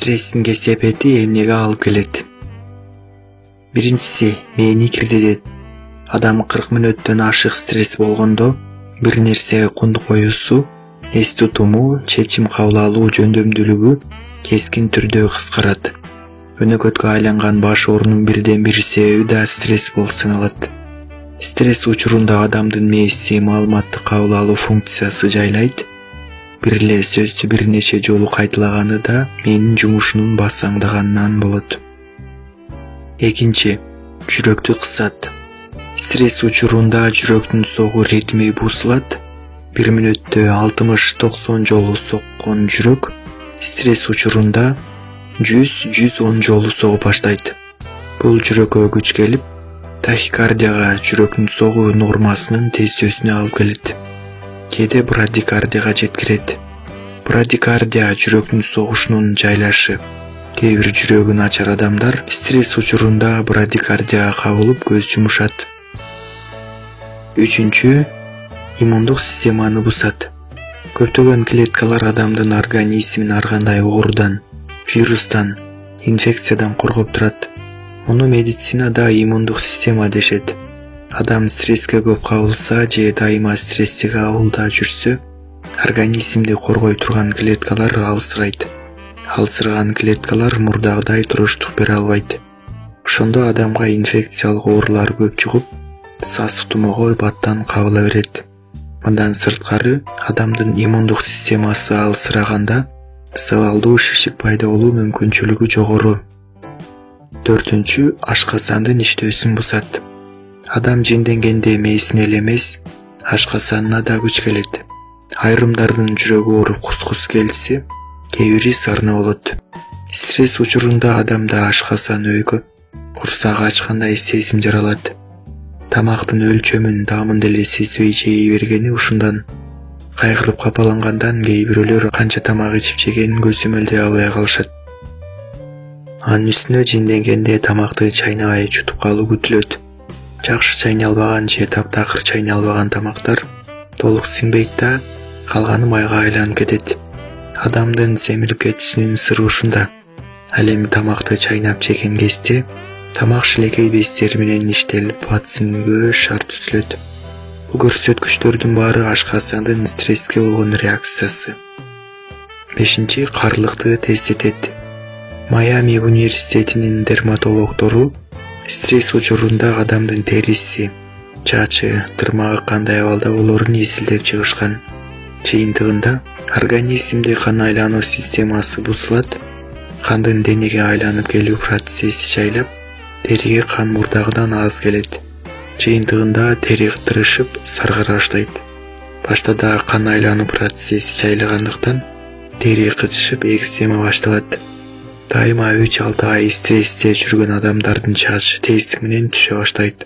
стресстин кесепети эмнеге алып келет? Биринчиси, мээни кирдетет. Адам 40 мүнөттөн ашык стресс болгондо бир нерсеге кунду коюусу, эс тутуму, чечим кабыл алуу жөндөмдүүлүгү кескин түрдө кыскарат. Өнөкөткө айланган баш оорунун бирден бир себеби да стресс болуп саналат. Стресс учурунда адамдын мээси маалыматты кабыл алуу функциясы жайлайт. Бир эле сөздү бир нече жолу кайталаганы да мээнин жумушунун басаңдаганынан болот. Экинчи, жүрөктү кысат. Стресс учурунда жүрөктүн согуу ритми бузулат. 1 мүнөттө 60-90 жолу соккон жүрөк стресс учурунда 100-110 жолу согуп баштайт. Бул жүрөккө күч келип, тахикардияга, жүрөктүн согуу нормасынын тез өсүүнө алып келет. Кээде брадикардияга жеткирет. Брадикардия жүрөктүн согушунун жайлашы. Кээ бир жүрөгү начар адамдар стресс учурунда брадикардияга кабылып көз жумушат. Үчүнчү, иммундук системаны бузат. Көптөгөн клеткалар адамдын организмин ар кандай оорудан, вирустан, инфекциядан коргоп турат. Муну медицинада иммундук система дешет. Адам стресске көп кабылса же дайыма стресстеги абалда жүрсө, организмди коргой турган клеткалар алсырайт. Алсыраган клеткалар мурдагыдай туруштук бере албайт. Ошондо адамга инфекциялык оорулар көп чугуп, сас тутумого баттан кабыла берет. Мындан сырткары, адамдын иммундук системасы алсыраганда залалдуу шишик пайда болуу мүмкүнчүлүгү жогору. Төртүнчү, ашкасандын иштөөсүн бузат. Адам жинденгенде мээсине эле эмес, ашкасанына да күч келет. Айрымдардын жүрөгү ооруп кус келсе, кээ бири сарына болот. Стресс учурунда адамда ашкасан өйгөп, курсагы ачкандай сезим жаралат. Тамактын өлчөмүн даамын деле сезбей жей бергени ушундан. Кайгырып капалангандан кээ бирөөлөр канча тамак ичип жегенин көзөмөлдөй албай калышат. Анын үстүнө жинденгенде тамакты чайнабай жутуп калуу күтүлөт. Жакшы чайналбаган же таптакыр чайналбаган тамактар толук сиңбейт да, калганы майга айланып кетет. Адамдын семирип кетүүсүнүн сыры ушунда. Ал эми тамакты чайнап жеген кезде тамак шилекей бездери менен иштелип, батсыңгө шар түзүлөт. Бул көрсөткүчтөрдүн баары ашкасандын стресске болгон реакциясы. Бешинчи, карлыкты тездетет. Майами университетинин дерматологдору стресс учурунда адамдын териси, чачы, тырмагы кандай абалда болорун эсилдеп чыгышкан. Жыйынтыгында организмде кан айлануу системасы бузулат, кандын денеге айланып келүү процесси жайлап, териге кан мурдагыдан аз келет. Жыйынтыгында тери тырышып, саргара баштайт. Баштада кан айлануу процесси жайлагандыктан тери кычышып, экзема башталат. Дайыма 3-6 ай стрессте жүргөн адамдардын чачы тездик менен түшө баштайт.